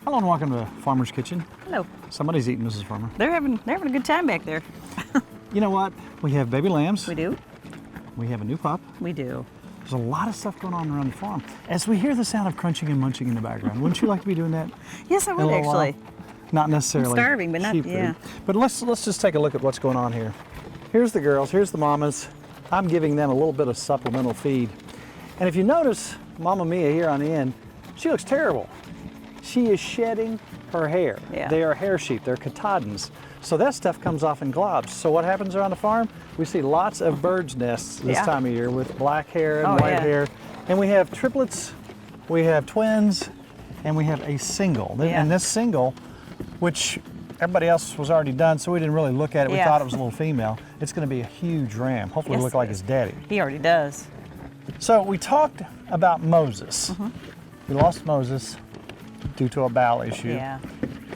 Hello and welcome to Farmer's Kitchen. Hello. Somebody's eating, Mrs. Farmer. They're having a good time back there. You know what? We have baby lambs. We do. We have a new pup. We do. There's a lot of stuff going on around the farm. As we hear the sound of crunching and munching in the background, wouldn't you like to be doing that? Yes, I in a would little actually. while? Not necessarily. I'm starving, but not sheep food. yeah. But let's just take a look at what's going on here. Here's the girls. Here's the mamas. I'm giving them a little bit of supplemental feed. And if you notice, Mama Mia here on the end, she looks terrible. She is shedding her hair. Yeah. They are hair sheep. They're cotyledons. So that stuff comes off in globs. So what happens around the farm? We see lots of birds' nests this time of year with black hair and white hair. And we have triplets, we have twins, and we have a single. And this single, which everybody else was already done, so we didn't really look at it. We thought it was a little female. It's going to be a huge ram. Hopefully it'll look like his daddy. He already does. So we talked about Moses. We lost Moses due to a bowel issue. Yeah.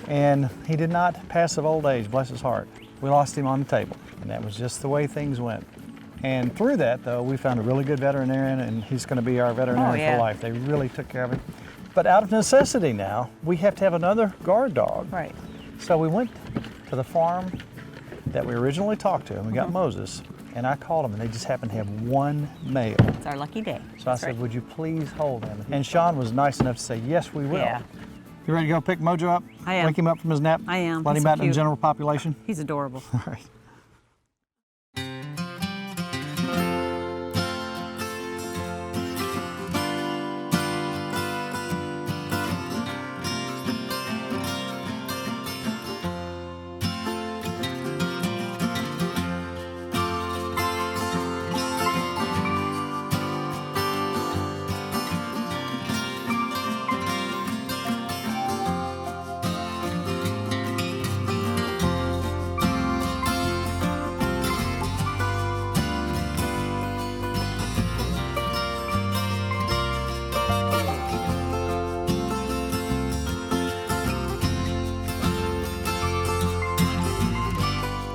And he did not pass of old age, bless his heart. We lost him on the table, and that was just the way things went. And through that, though, we found a really good veterinarian, and he's going to be our veterinarian for life. They really took care of him. But out of necessity now, we have to have another guard dog. Right. So we went to the farm that we originally talked to, and we got Moses, and I called them, and they just happened to have one male. It's our lucky day. So I said, would you please hold him? And Sean was nice enough to say, yes, we will. Yeah. You ready to go pick Mojo up? I am. Wake him up from his nap? I am. Let him out in the general population? He's adorable. All right.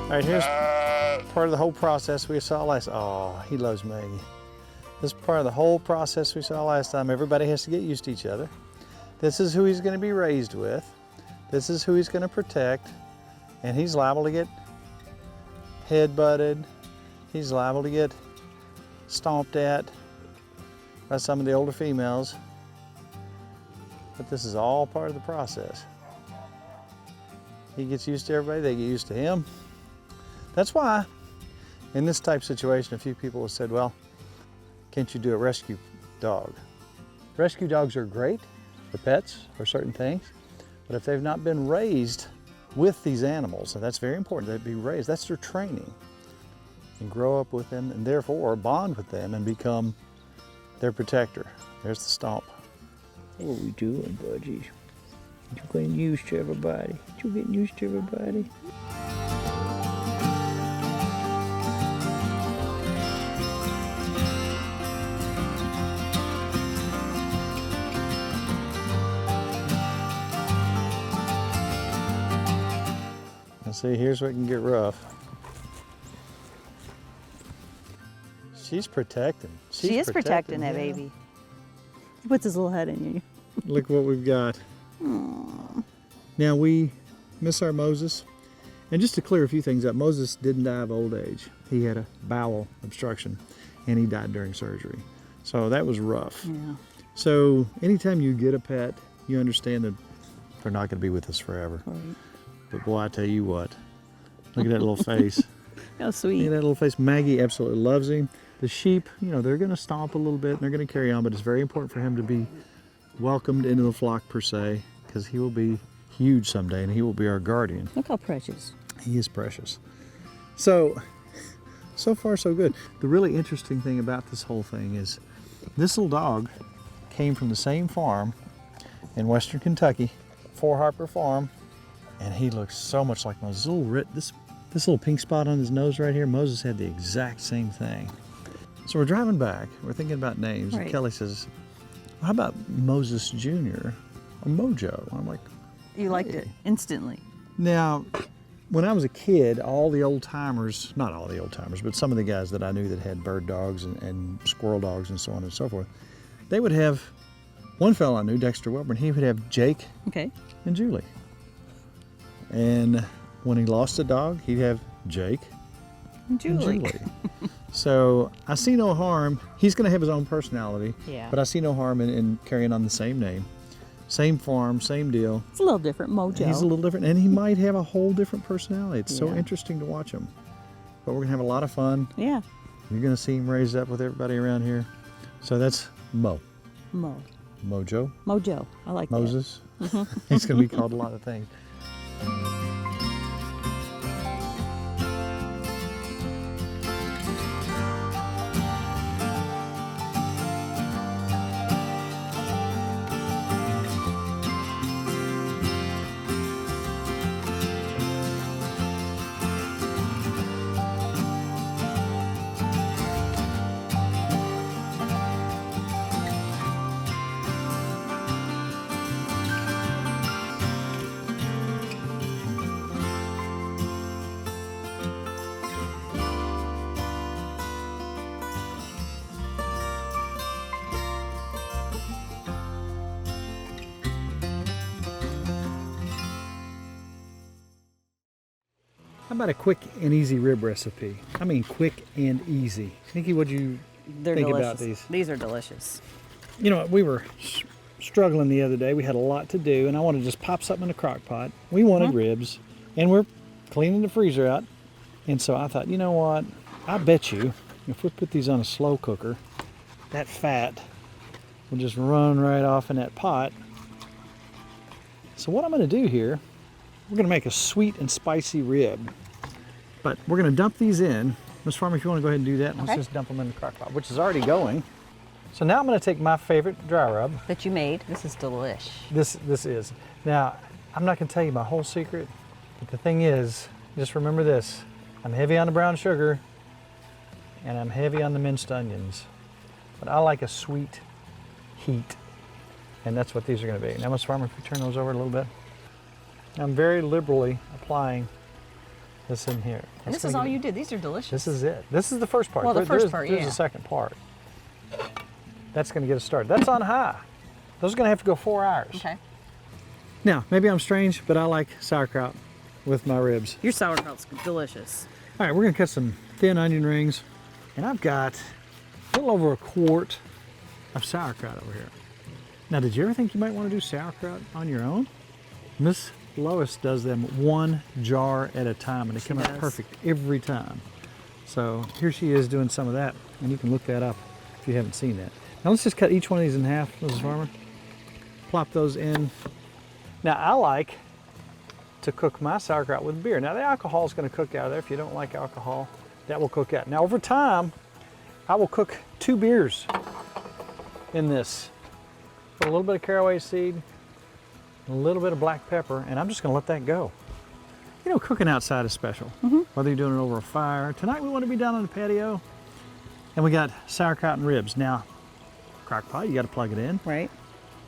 All right, here's part of the whole process we saw last. Oh, he loves Maggie. This is part of the whole process we saw last time. Everybody has to get used to each other. This is who he's going to be raised with. This is who he's going to protect. And he's liable to get head-butted. He's liable to get stomped at by some of the older females. But this is all part of the process. He gets used to everybody, they get used to him. That's why, in this type of situation, a few people have said, well, can't you do a rescue dog? Rescue dogs are great for pets or certain things, but if they've not been raised with these animals, and that's very important, they'd be raised, that's their training, and grow up with them, and therefore bond with them and become their protector. There's the stomp. What are we doing, budgies? You getting used to everybody? You getting used to everybody? See, here's where it can get rough. She's protecting. She is protecting that baby. He puts his little head in you. Look what we've got. Aww. Now we miss our Moses. And just to clear a few things up, Moses didn't die of old age. He had a bowel obstruction and he died during surgery. So that was rough. Yeah. So anytime you get a pet, you understand that they're not going to be with us forever. Right. But boy, I tell you what, look at that little face. How sweet. Look at that little face. Maggie absolutely loves him. The sheep, you know, they're going to stomp a little bit and they're going to carry on, but it's very important for him to be welcomed into the flock per se, because he will be huge someday and he will be our guardian. Look how precious. He is precious. So far so good. The really interesting thing about this whole thing is this little dog came from the same farm in Western Kentucky, Fort Harper Farm. And he looks so much like Moses. This little pink spot on his nose right here, Moses had the exact same thing. So we're driving back. We're thinking about names. Right. And Kelly says, well, how about Moses Jr. or Mojo? I'm like, You liked it instantly. Now, when I was a kid, all the old timers, not all the old timers, but some of the guys that I knew that had bird dogs and squirrel dogs and so on and so forth, they would have One fellow I knew, Dexter Wilburn, he would have Jake Okay. and Julie. And when he lost a dog, he'd have Jake Julie. and Julie. So I see no harm. He's going to have his own personality, Yeah. but I see no harm in carrying on the same name. Same farm, same deal. It's a little different, Mojo. He's a little different, and he might have a whole different personality. It's so Yeah. interesting to watch him. But we're going to have a lot of fun. Yeah. You're going to see him raised up with everybody around here. So that's Mojo. Mojo. I like Moses. He's going to be called a lot of things. How about a quick and easy rib recipe? I mean quick and easy. Nikki, what'd you They're think delicious. about these? These are delicious. You know, we were struggling the other day. We had a lot to do, and I wanted to just pop something in the crock pot. We wanted ribs, and we're cleaning the freezer out. And so I thought, you know what? I bet you if we put these on a slow cooker, that fat will just run right off in that pot. So what I'm going to do here, we're going to make a sweet and spicy rib. But we're going to dump these in. Ms. Farmer, if you want to go ahead and do that, let's just dump them in the crock pot, which is already going. So now I'm going to take my favorite dry rub. That you made. This is delish. This is. Now, I'm not going to tell you my whole secret, but the thing is, just remember this. I'm heavy on the brown sugar, and I'm heavy on the minced onions. But I like a sweet heat, and that's what these are going to be. Now, Ms. Farmer, if you turn those over a little bit. I'm very liberally applying this in here. And this is all you did. These are delicious. This is it. This is the first part. Well, the first part, There's yeah. the second part. That's going to get us started. That's on high. Those are going to have to go 4 hours. Okay. Now, maybe I'm strange, but I like sauerkraut with my ribs. Your sauerkraut's delicious. All right, we're going to cut some thin onion rings, and I've got a little over a quart of sauerkraut over here. Now, did you ever think you might want to do sauerkraut on your own? Miss Lois does them 1 jar at a time, and they come out perfect every time. So here she is doing some of that, and you can look that up if you haven't seen that. Now let's just cut each one of these in half, Mrs. Farmer. Plop those in. Now I like to cook my sauerkraut with beer. Now the alcohol is going to cook out of there. If you don't like alcohol, that will cook out. Now over time, I will cook 2 beers in this. Put a little bit of caraway seed, a little bit of black pepper, and I'm just going to let that go. You know, cooking outside is special. Whether you're doing it over a fire. Tonight we want to be down on the patio, and we got sauerkraut and ribs. Now, crock pot, you got to plug it in. Right.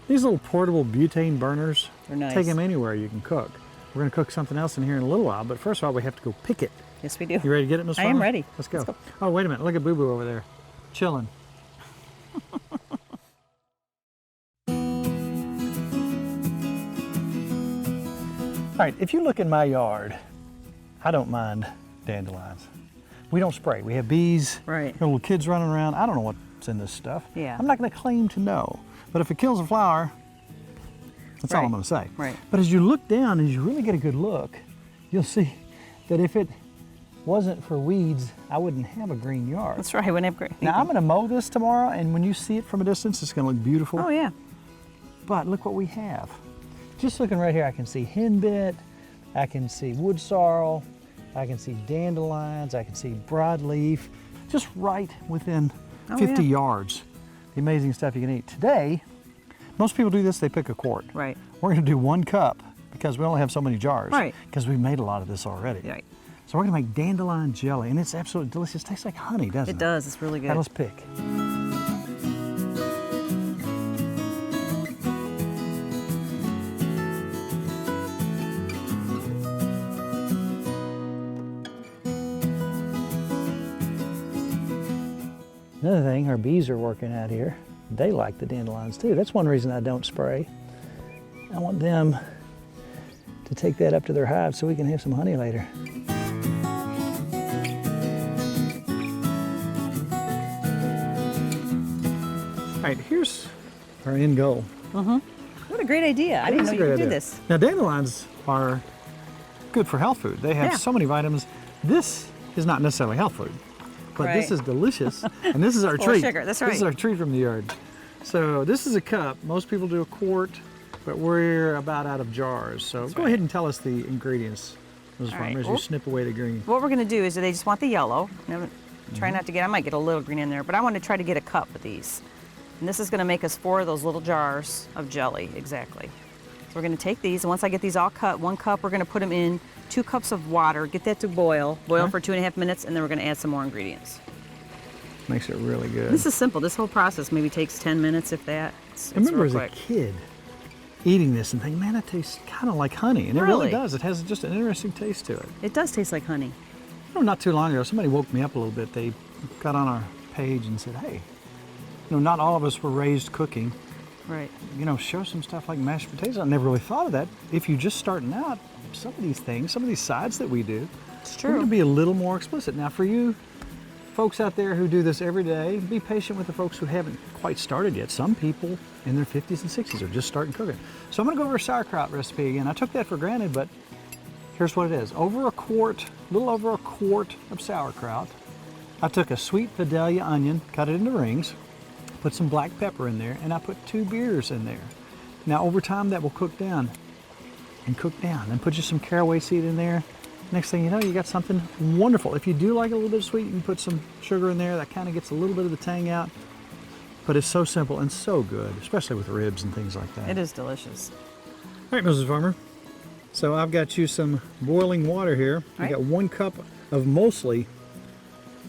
These little portable butane burners, They're nice. take them anywhere you can cook. We're going to cook something else in here in a little while, but first of all, we have to go pick it. Yes, we do. You ready to get it, Miss I Farmer? am ready. Let's go. Let's go. Oh, wait a minute. Look at Boo Boo over there, chilling. All right, if you look in my yard, I don't mind dandelions. We don't spray. We have bees. Right. Little kids running around. I don't know what's in this stuff. Yeah. I'm not going to claim to know. But if it kills a flower, that's all I'm Right. going to say. Right. But as you look down, as you really get a good look, you'll see that if it wasn't for weeds, I wouldn't have a green yard. That's right. Whenever. Great. Now I'm going to mow this tomorrow, and when you see it from a distance, it's going to look beautiful. Oh yeah. But look what we have. Just looking right here, I can see henbit, I can see wood sorrel, I can see dandelions, I can see broadleaf, just right within 50 yards. The amazing stuff you can eat. Today, most people do this, they pick a quart. Right. We're going to do 1 cup because we only have so many jars. Right. Because we've made a lot of this already. Right. So we're going to make dandelion jelly, and it's absolutely delicious. It tastes like honey, doesn't it? It does. It's really good. Now let's pick. Another thing our bees are working out here, they like the dandelions too. That's one reason I don't spray. I want them to take that up to their hive so we can have some honey later. All right, here's our end goal. What a great idea. I didn't know you could do this. Now, dandelions are good for health food. They have so many vitamins. This is not necessarily health food, but this is delicious. And this is our treat. Sugar, that's right. This is our treat from the yard. So this is a cup. Most people do a quart, but we're about out of jars. So go ahead and tell us the ingredients, Mrs. Farmer, as you snip away the green. What we're going to do is they just want the yellow. Now, try not to get, I might get a little green in there, but I want to try to get a cup of these. And this is going to make us 4 of those little jars of jelly, exactly. So we're going to take these, and once I get these all cut, 1 cup, we're going to put them in 2 cups of water, get that to boil for 2.5 minutes, and then we're going to add some more ingredients. Makes it really good. This is simple. This whole process maybe takes 10 minutes, if that. I remember as a kid eating this and thinking, man, that tastes kind of like honey. And it really does. It has just an interesting taste to it. It does taste like honey. You know, not too long ago, somebody woke me up a little bit. They got on our page and said, hey, you know, not all of us were raised cooking. Right. You know, show some stuff like mashed potatoes. I never really thought of that. If you're just starting out, some of these things, some of these sides that we do, it's true. We're going to be a little more explicit. Now, for you folks out there who do this every day, be patient with the folks who haven't quite started yet. Some people in their 50s and 60s are just starting cooking. So I'm going to go over a sauerkraut recipe again. I took that for granted, but here's what it is. Over a quart, a little over a quart of sauerkraut. I took a sweet Vidalia onion, cut it into rings, put some black pepper in there, and I put 2 beers in there. Now, over time, that will cook down and cook down. Then put just some caraway seed in there. Next thing you know, you got something wonderful. If you do like a little bit of sweet, you can put some sugar in there. That kind of gets a little bit of the tang out. But it's so simple and so good, especially with ribs and things like that. It is delicious. All right, Mrs. Farmer. So I've got you some boiling water here. I got 1 cup of mostly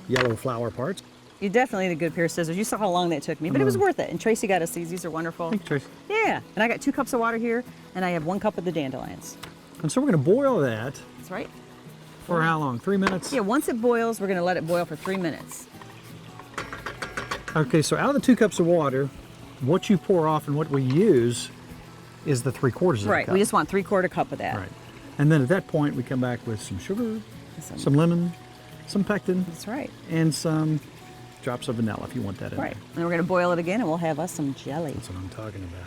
yellow flower parts. You definitely need a good pair of scissors. You saw how long that took me, but it was worth it. And Tracy got us these. These are wonderful. Thank you, Tracy. Yeah. And I got 2 cups of water here, and I have 1 cup of the dandelions. And so we're going to boil that. That's right. For how long? 3 minutes? Yeah, once it boils, we're going to let it boil for 3 minutes. Okay, so out of the 2 cups of water, what you pour off and what we use is the 3/4 of a cup. Right, we just want 3/4 cup of that. Right. And then at that point, we come back with some sugar, some lemon, some pectin. That's right. And some drops of vanilla if you want that in there. Right. And we're going to boil it again, and we'll have us some jelly. That's what I'm talking about.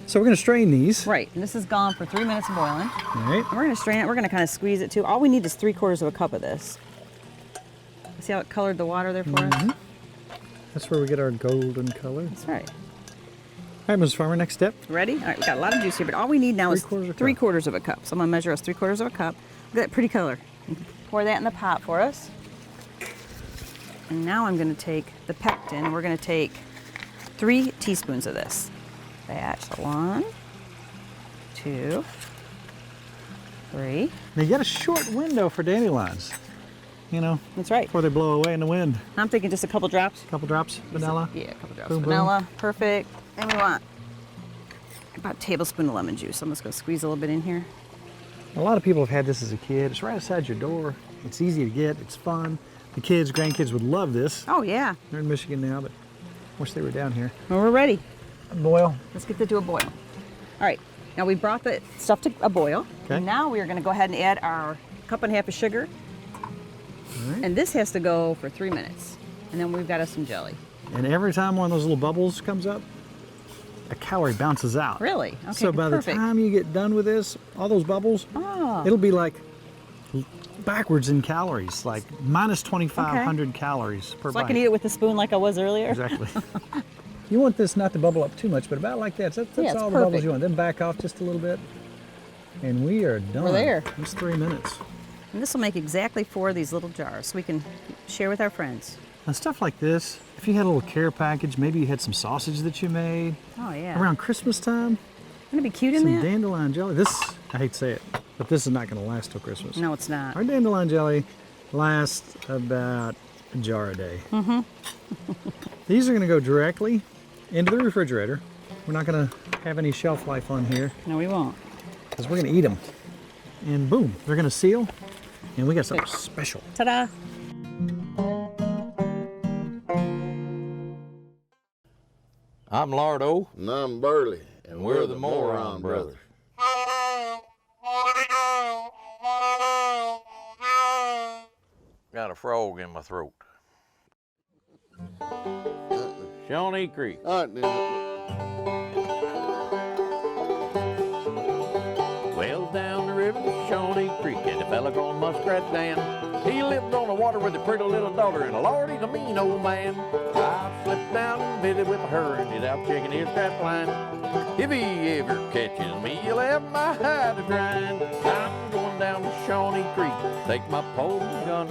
So we're going to strain these. Right, and this is gone for 3 minutes of boiling. All right. And we're going to strain it. We're going to kind of squeeze it too. All we need is 3/4 of a cup of this. See how it colored the water there for us? That's where we get our golden color. That's right. All right, Mrs. Farmer, next step. Ready? All right, we got a lot of juice here, but all we need now is 3/4 of a cup. So I'm going to measure us 3/4 of a cup. Look at that pretty color. Pour that in the pot for us. And now I'm going to take the pectin, and we're going to take 3 teaspoons of this. Batch 1, 2, 3. Now you got a short window for dandelions. You know, that's right. Before they blow away in the wind. I'm thinking just a couple drops. A couple drops vanilla. Yeah, a couple drops boom, vanilla. Boom. Perfect. And we want about a tablespoon of lemon juice. I'm just going to squeeze a little bit in here. A lot of people have had this as a kid. It's right outside your door. It's easy to get. It's fun. The kids, grandkids would love this. Oh, yeah. They're in Michigan now, but wish they were down here. Well, we're ready. Boil. Let's get that to a boil. All right. Now we brought the stuff to a boil. Okay. And now we are going to go ahead and add our 1.5 cups of sugar. All right. And this has to go for 3 minutes. And then we've got us some jelly. And every time one of those little bubbles comes up, a calorie bounces out. Really? Okay, so by the time you get done with this, all those bubbles, it'll be like backwards in calories, like minus 2,500 calories per bite. So I can eat it with a spoon like I was earlier? Exactly. You want this not to bubble up too much, but about like that. That's all the bubbles you want. Then back off just a little bit. And we are done. We're there. It's 3 minutes. And this will make exactly 4 of these little jars so we can share with our friends. And stuff like this, if you had a little care package, maybe you had some sausage that you made. Oh, yeah. Around Christmas time. Wouldn't it be cute in some that? Dandelion jelly. This, I hate to say it, but this is not going to last till Christmas. No, it's not. Our dandelion jelly lasts about a jar a day. These are going to go directly into the refrigerator. We're not going to have any shelf life on here. No, we won't. Because we're going to eat them. And boom, they're going to seal. And we got something special. Ta-da! I'm Lardo, And I'm Burley, and we're the Moron Brothers. Got a frog in my throat. Shawnee Creek. All right, then. Well, down the river to Shawnee Creek, and a fella called Muskrat Dan. He lived on the water with a pretty little daughter, and Lord, he's a mean old man. I slipped down and visited with her, and he's out checking his trap line. If he ever catches me, he'll have my hide to grind. I'm going down to Shawnee Creek, take my pole and gun,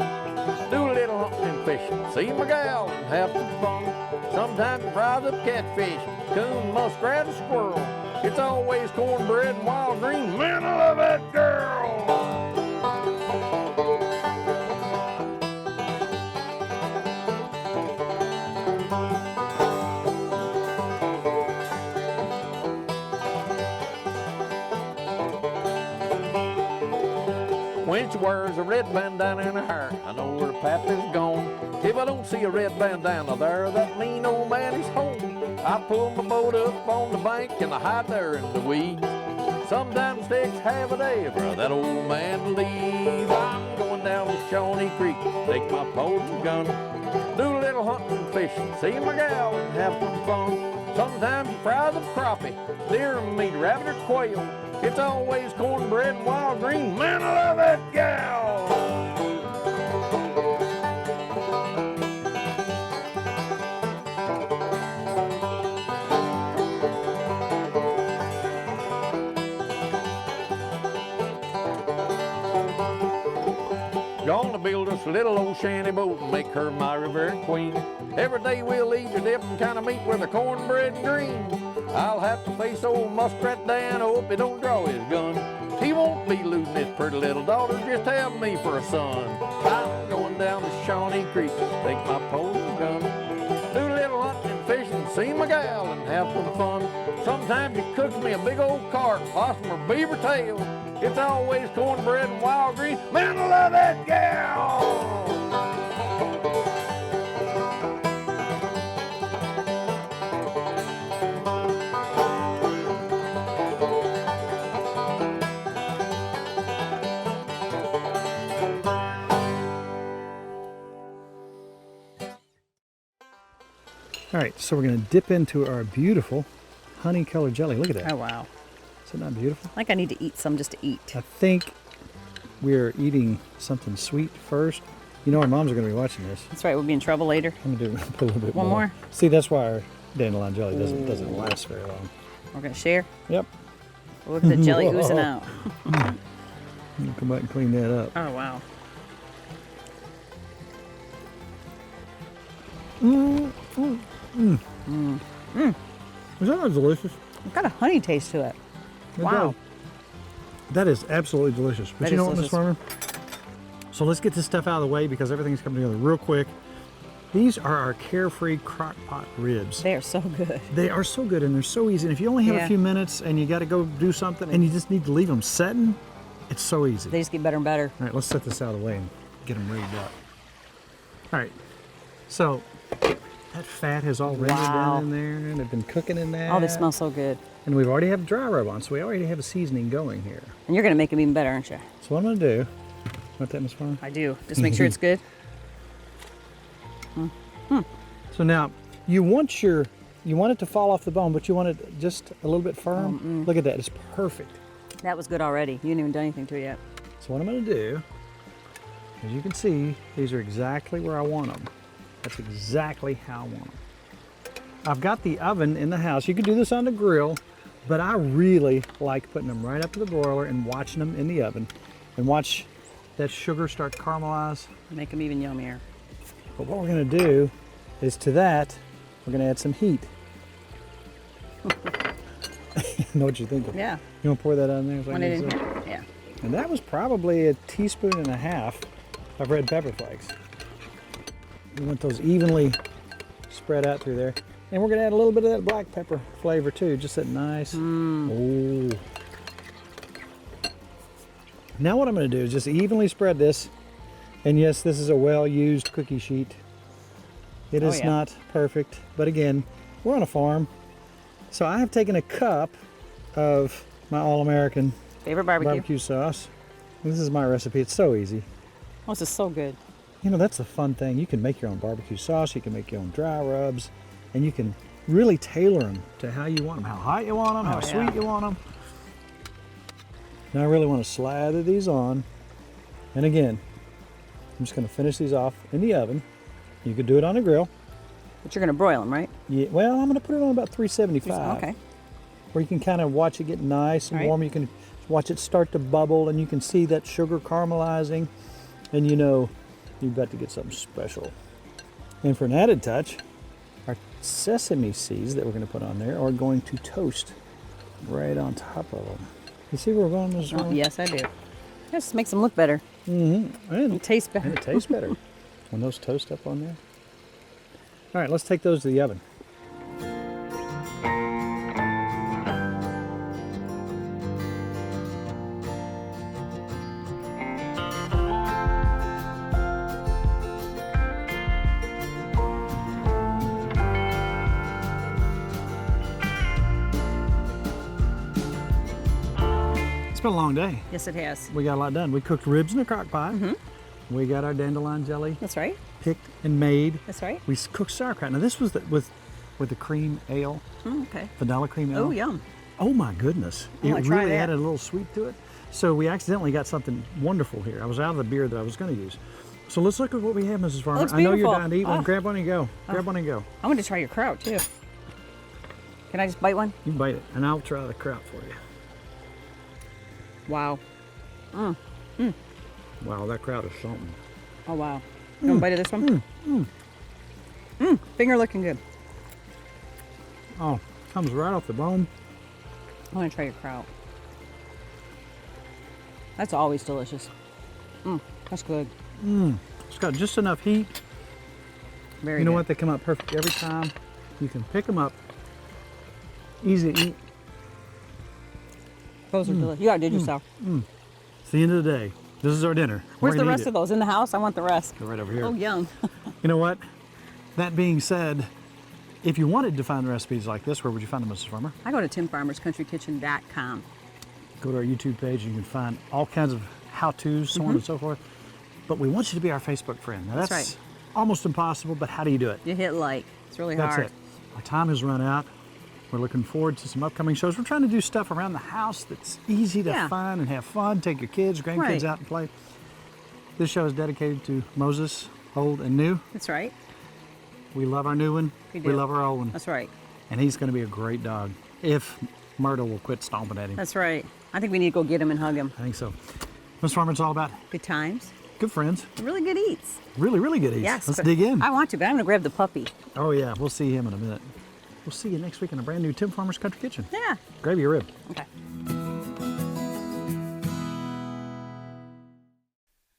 do a little hunting and fishing, see my gal and have some fun. Sometimes fries up catfish, coon, muskrat, and squirrel. It's always cornbread and wild green. Man, I love that girl. When she wears a red bandana in her hair, I know her pap is gone. If I don't see a red bandana there, that mean old man is home. I pull my boat up on the bank and I hide there in the weeds. Sometimes it takes half a day for that old man to leave. I'm going down to Shawnee Creek, take my pole and gun, do a little hunting and fishing, see my gal and have some fun. Sometimes fries of crappie, deer meat, rabbit or quail. It's always cornbread and wild green. Man, I love that gal. Gonna build us a little old shanty boat and make her my river queen. Every day we'll eat a different kind of meat with a cornbread and green. I'll have to face old Muskrat Dan, hope he don't draw his gun. He won't be losing his pretty little daughter, just have me for a son. I'm going down to Shawnee Creek, take my pole and gun, do a little hunting and fishing, see my gal and have some fun. Sometimes he cooks me a big old carp, possum or beaver tail. It's always cornbread and wild green. Man, I love that gal! All right, so we're going to dip into our beautiful honey-colored jelly. Look at that. Oh, wow. Isn't that beautiful? I think I need to eat some just to eat. I think we're eating something sweet first. You know our moms are going to be watching this. That's right, we'll be in trouble later. I'm going to put a little bit One more? See, that's why our dandelion jelly doesn't last very long. We're going to share. Yep. Look at the jelly oozing out. I'm going to come back and clean that up. Oh, wow. Is that delicious? It's got a honey taste to it. Wow. That is absolutely delicious. But That you know is what, Miss delicious. Farmer? So let's get this stuff out of the way because everything's coming together real quick. These are our carefree Crockpot ribs. They are so good. They are so good and they're so easy. And if you only have a Yeah. few minutes and you got to go do something and you just need to leave them setting, it's so easy. They just get better and better. All right, let's set this out of the way and get them rigged up. All right, so that fat has all rendered Wow. down in there and they've been cooking in that. Oh, they smell so good. And we've already have dry rub on, so we already have a seasoning going here. And you're going to make them even better, aren't you? So what I'm going to do, want that, Miss Farmer? I do. Just make sure it's good. So now, you want it to fall off the bone, but you want it just a little bit firm. Look at that, it's perfect. That was good already. You didn't even do anything to it yet. So what I'm going to do, as you can see, these are exactly where I want them. That's exactly how I want them. I've got the oven in the house. You can do this on the grill, but I really like putting them right up to the broiler and watching them in the oven and watch that sugar start to caramelize. Make them even yummier. But what we're going to do is to that, we're going to add some heat. Know what you're thinking? Yeah. You want to pour that on there? When it, yeah. And that was probably a teaspoon and a half of red pepper flakes. We want those evenly spread out through there. And we're going to add a little bit of that black pepper flavor too, just that nice. Oh. Now what I'm going to do is just evenly spread this. And yes, this is a well-used cookie sheet. It is yeah. not perfect, but again, we're on a farm. So I have taken a cup of my All-American Favorite barbecue. sauce. This is my recipe. It's so easy. Oh, this is so good. You know, that's the fun thing. You can make your own barbecue sauce. You can make your own dry rubs. And you can really tailor them to how you want them. How hot you want them, how sweet you want them. Now I really want to slather these on. And again, I'm just going to finish these off in the oven. You could do it on a grill. But you're going to broil them, right? Yeah, well, I'm going to put it on about 375. Okay. Where you can kind of watch it get nice and warm. You can watch it start to bubble, and you can see that sugar caramelizing. And you know, you're about to get something special. And for an added touch, our sesame seeds that we're going to put on there are going to toast right on top of them. You see where we're going with this one? Yes, I do. Just makes them look better. Mm-hmm. And it tastes better. And it tastes better when those toast up on there. All right, let's take those to the oven. It's been a long day. Yes, it has. We got a lot done. We cooked ribs in the crock pot. We got our dandelion jelly. That's right. Picked and made. That's right. We cooked sauerkraut. Now this was with the cream ale. Okay. Vanilla cream ale. Oh, yum. Oh my goodness. Oh, It really added a little sweet to it. So we accidentally got something wonderful here. I was out of the beer that I was going to use. So let's look at what we have, Mrs. Farmer. Looks I know you're beautiful. dying to eat one. Grab one and go. Grab one and go. I want to try your kraut too. Can I just bite one? You bite it, and I'll try the kraut for you. Wow. Wow, that kraut is something. Oh, wow. You want to bite of this one? Finger looking good. Oh, comes right off the bone. I want to try your kraut. That's always delicious. That's good. It's got just enough heat. Very You know good. what? They come out perfect every time. You can pick them up. Easy to eat. Those are delicious. You gotta do yourself. It's the end of the day. This is our dinner. Where's the rest of those? In the house? I want the rest. They're right over here. Oh, yum. You know what? That being said, if you wanted to find recipes like this, where would you find them, Mrs. Farmer? I go to timfarmerscountrykitchen.com. Go to our YouTube page and you can find all kinds of how-tos, so on and so forth. But we want you to be our Facebook friend. Now that's right. almost impossible, but how do you do it? You hit like. It's really That's hard. it. Our time has run out. We're looking forward to some upcoming shows. We're trying to do stuff around the house that's easy to find and have fun. Take your kids, grandkids out and play. This show is dedicated to Moses, old and new. That's right. We love our new one. We We do. love our old one. That's right. And he's going to be a great dog if Myrtle will quit stomping at him. That's right. I think we need to go get him and hug him. I think so. Mr. Farmer, it's all about Good times. good friends. Really good eats. Really, really good eats. Yes. Let's but dig in. I want to, but I'm going to grab the puppy. Oh, yeah. We'll see him in a minute. We'll see you next week in a brand new Tim Farmer's Country Kitchen. Yeah. Gravy or rib. Okay.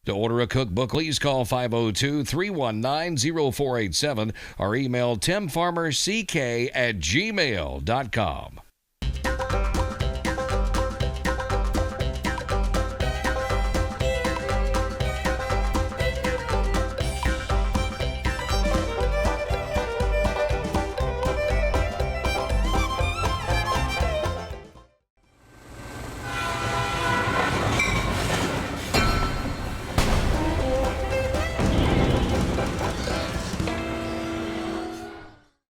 To order a cookbook, please call 502-319-0487 or email timfarmerck@gmail.com.